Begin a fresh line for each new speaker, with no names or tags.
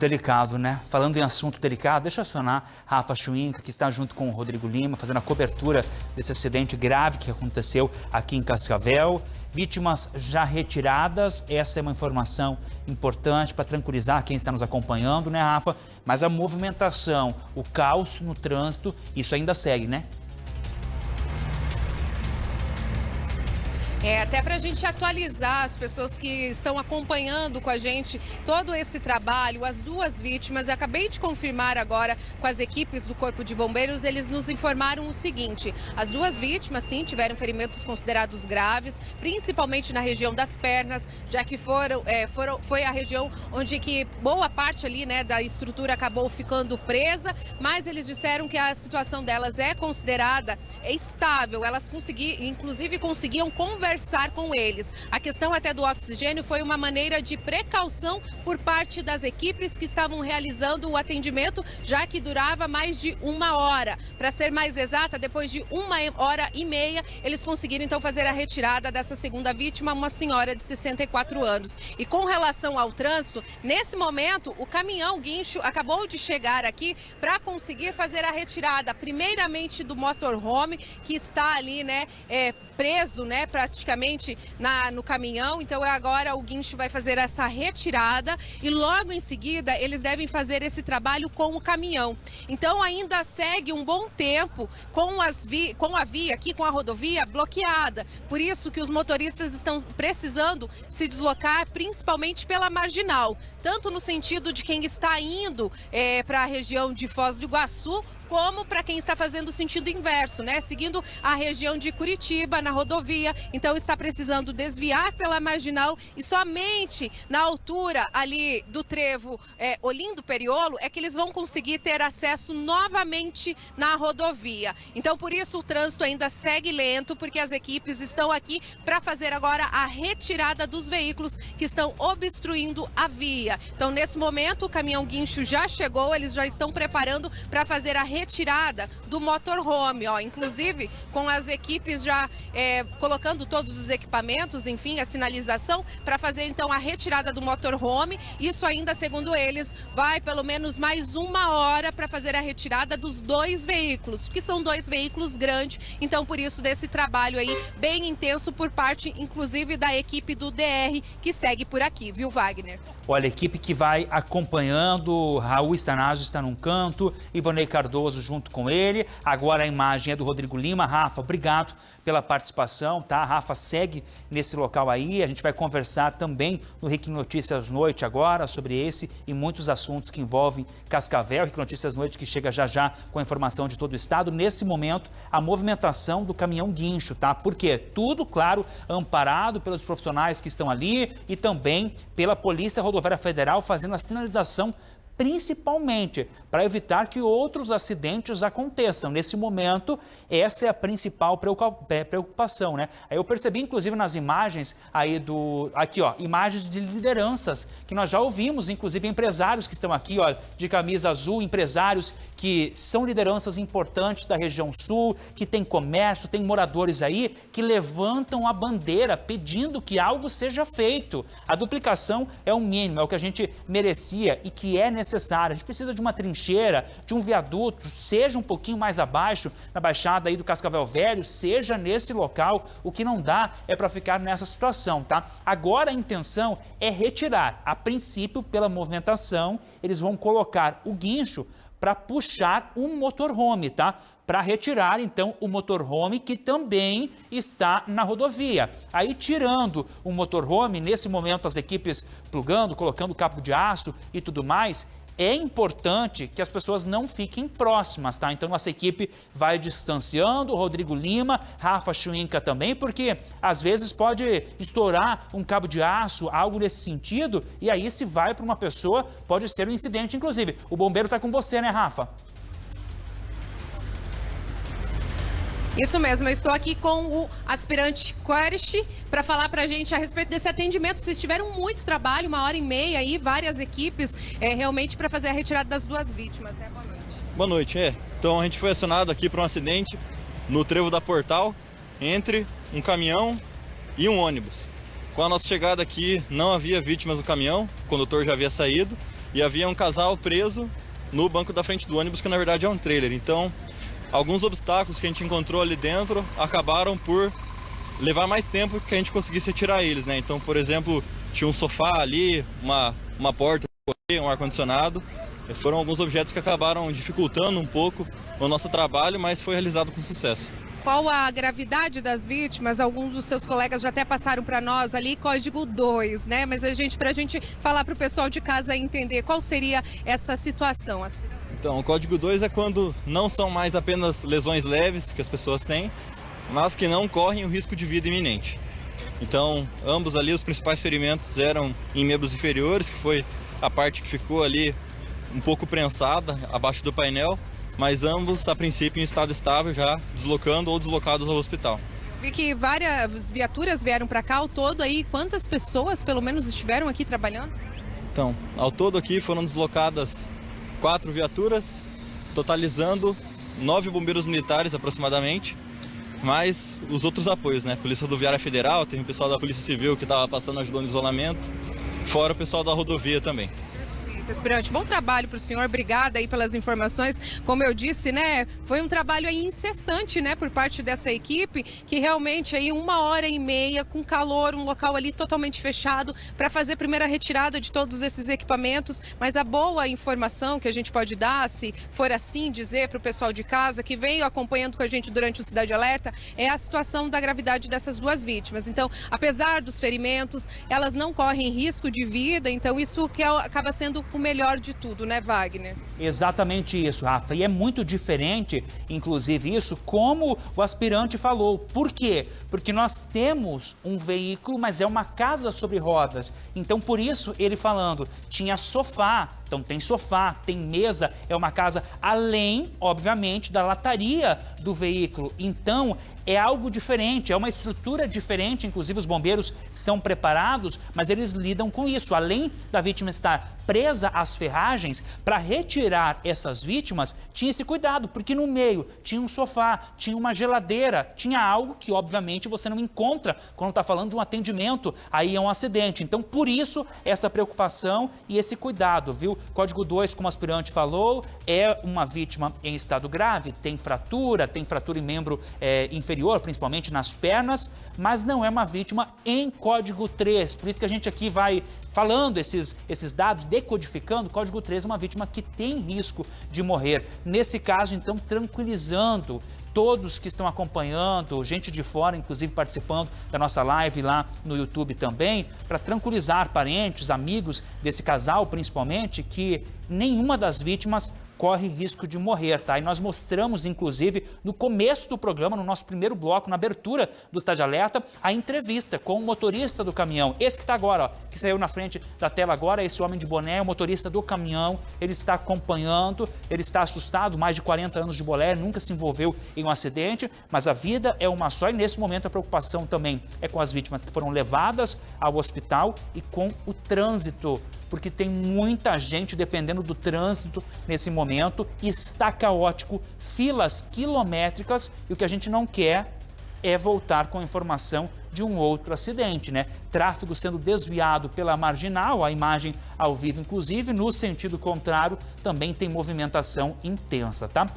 delicado, né? Falando em assunto delicado, deixa eu acionar Rafa Schwinka, que está junto com o Rodrigo Lima, fazendo a cobertura desse acidente grave que aconteceu aqui em Cascavel. Vítimas já retiradas, essa é uma informação importante para tranquilizar quem está nos acompanhando, né, Rafa? Mas a movimentação, o caos no trânsito, isso ainda segue, né?
Até para a gente atualizar as pessoas que estão acompanhando com a gente todo esse trabalho, as duas vítimas, eu acabei de confirmar agora com as equipes do Corpo de Bombeiros, eles nos informaram o seguinte: as duas vítimas, sim, tiveram ferimentos considerados graves, principalmente na região das pernas, já que foi a região onde que boa parte ali, né, da estrutura acabou ficando presa, mas eles disseram que a situação delas é considerada estável, elas inclusive conseguiam conversar com eles. A questão até do oxigênio foi uma maneira de precaução por parte das equipes que estavam realizando o atendimento, já que durava mais de 1 hora. Para ser mais exata, depois de 1h30, eles conseguiram então fazer a retirada dessa segunda vítima, uma senhora de 64 anos. E com relação ao trânsito, nesse momento, o caminhão guincho acabou de chegar aqui para conseguir fazer a retirada, primeiramente do motorhome, que está ali, né, preso, né, praticamente no caminhão. Então agora o guincho vai fazer essa retirada e logo em seguida eles devem fazer esse trabalho com o caminhão. Então ainda segue um bom tempo com a via aqui, com a rodovia bloqueada. Por isso que os motoristas estão precisando se deslocar, principalmente pela marginal, tanto no sentido de quem está indo para a região de Foz do Iguaçu, como para quem está fazendo o sentido inverso, né? Seguindo a região de Curitiba, na rodovia. Então está precisando desviar pela marginal e somente na altura ali do trevo Olindo Periolo é que eles vão conseguir ter acesso novamente na rodovia. Então por isso o trânsito ainda segue lento, porque as equipes estão aqui para fazer agora a retirada dos veículos que estão obstruindo a via. Então nesse momento o caminhão guincho já chegou, eles já estão preparando para fazer a retirada do motorhome, inclusive com as equipes já colocando todos os equipamentos, enfim, a sinalização para fazer então a retirada do motorhome. Isso ainda, segundo eles, vai pelo menos mais 1 hora para fazer a retirada dos 2 veículos, que são 2 veículos grandes. Então, por isso, desse trabalho aí bem intenso por parte, inclusive, da equipe do DR que segue por aqui, viu, Wagner?
Olha, a equipe que vai acompanhando, Raul Stanásio está num canto, Ivonei Cardoso junto com ele. Agora a imagem é do Rodrigo Lima. Rafa, obrigado pela participação, tá? A Rafa segue nesse local aí. A gente vai conversar também no RIC Notícias Noite agora sobre esse e muitos assuntos que envolvem Cascavel. RIC Notícias Noite que chega já já com a informação de todo o estado. Nesse momento, a movimentação do caminhão guincho, tá? Porque tudo, claro, amparado pelos profissionais que estão ali e também pela Polícia Rodoviária Federal fazendo a sinalização, principalmente para evitar que outros acidentes aconteçam. Nesse momento, essa é a principal preocupação, né? Aí eu percebi, inclusive, nas imagens aí aqui, ó, imagens de lideranças que nós já ouvimos, inclusive empresários que estão aqui, ó, de camisa azul, empresários que são lideranças importantes da região sul, que tem comércio, tem moradores aí que levantam a bandeira pedindo que algo seja feito. A duplicação é o mínimo, é o que a gente merecia e que é necessário. A gente precisa de uma trincheira, de um viaduto, seja um pouquinho mais abaixo, na baixada aí do Cascavel Velho, seja nesse local. O que não dá é para ficar nessa situação, tá? Agora a intenção é retirar. A princípio, pela movimentação, eles vão colocar o guincho para puxar um motorhome, tá? Para retirar, então, o motorhome que também está na rodovia. Aí, tirando o motorhome, nesse momento as equipes plugando, colocando cabo de aço e tudo mais, é importante que as pessoas não fiquem próximas, tá? Então, nossa equipe vai distanciando, o Rodrigo Lima, Rafa Schwinka também, porque às vezes pode estourar um cabo de aço, algo nesse sentido, e aí se vai para uma pessoa, pode ser um incidente, inclusive. O bombeiro está com você, né, Rafa?
Isso mesmo, eu estou aqui com o aspirante Querish para falar para a gente a respeito desse atendimento. Vocês tiveram muito trabalho, 1h30 aí, várias equipes, realmente para fazer a retirada das 2 vítimas, né? Boa noite.
Boa noite, Então a gente foi acionado aqui para um acidente no trevo da Portal entre um caminhão e um ônibus. Com a nossa chegada aqui não havia vítimas no caminhão, o condutor já havia saído e havia um casal preso no banco da frente do ônibus, que na verdade é um trailer. Então, alguns obstáculos que a gente encontrou ali dentro acabaram por levar mais tempo que a gente conseguisse retirar eles, né? Então, por exemplo, tinha um sofá ali, uma porta, um ar-condicionado. Foram alguns objetos que acabaram dificultando um pouco o nosso trabalho, mas foi realizado com sucesso.
Qual a gravidade das vítimas? Alguns dos seus colegas já até passaram para nós ali, código 2, né? Mas para a gente falar para o pessoal de casa entender qual seria essa situação.
Então, o código 2 é quando não são mais apenas lesões leves que as pessoas têm, mas que não correm o risco de vida iminente. Então, ambos ali, os principais ferimentos eram em membros inferiores, que foi a parte que ficou ali um pouco prensada abaixo do painel, mas ambos, a princípio, em estado estável, já deslocando ou deslocados ao hospital.
Vi que várias viaturas vieram para cá, ao todo aí, quantas pessoas pelo menos estiveram aqui trabalhando?
Então, ao todo aqui foram deslocadas 4 viaturas, totalizando 9 bombeiros militares aproximadamente, mais os outros apoios, né? Polícia Rodoviária Federal, tem o pessoal da Polícia Civil que estava passando ajudando no isolamento, fora o pessoal da rodovia também.
Aspirante, bom trabalho para o senhor, obrigada aí pelas informações. Como eu disse, né, foi um trabalho aí incessante, né, por parte dessa equipe, que realmente aí 1h30 com calor, um local ali totalmente fechado para fazer a primeira retirada de todos esses equipamentos. Mas a boa informação que a gente pode dar, se for assim dizer para o pessoal de casa que veio acompanhando com a gente durante o Cidade Alerta, é a situação da gravidade dessas duas vítimas. Então, apesar dos ferimentos, elas não correm risco de vida, então isso que acaba sendo o melhor de tudo, né, Wagner?
Exatamente isso, Rafa. E é muito diferente, inclusive isso, como o aspirante falou. Por quê? Porque nós temos um veículo, mas é uma casa sobre rodas. Então, por isso, ele falando, tinha sofá. Então tem sofá, tem mesa, é uma casa além, obviamente, da lataria do veículo. Então é algo diferente, é uma estrutura diferente, inclusive os bombeiros são preparados, mas eles lidam com isso. Além da vítima estar presa às ferragens, para retirar essas vítimas, tinha esse cuidado, porque no meio tinha um sofá, tinha uma geladeira, tinha algo que obviamente você não encontra quando está falando de um atendimento, aí é um acidente. Então por isso essa preocupação e esse cuidado, viu? Código 2, como o aspirante falou, é uma vítima em estado grave, tem fratura em membro inferior, principalmente nas pernas, mas não é uma vítima em código 3. Por isso que a gente aqui vai falando esses dados, decodificando. Código 3 é uma vítima que tem risco de morrer. Nesse caso, então, tranquilizando todos que estão acompanhando, gente de fora, inclusive participando da nossa live lá no YouTube também, para tranquilizar parentes, amigos desse casal, principalmente, que nenhuma das vítimas corre risco de morrer, tá? E nós mostramos, inclusive, no começo do programa, no nosso primeiro bloco, na abertura do Cidade Alerta, a entrevista com o motorista do caminhão. Esse que está agora, ó, que saiu na frente da tela agora, esse homem de boné, o motorista do caminhão, ele está acompanhando, ele está assustado, mais de 40 anos de boleia, nunca se envolveu em um acidente, mas a vida é uma só e nesse momento a preocupação também é com as vítimas que foram levadas ao hospital e com o trânsito, porque tem muita gente dependendo do trânsito nesse momento, está caótico, filas quilométricas, e o que a gente não quer é voltar com a informação de um outro acidente, né? Tráfego sendo desviado pela marginal, a imagem ao vivo, inclusive, no sentido contrário, também tem movimentação intensa, tá?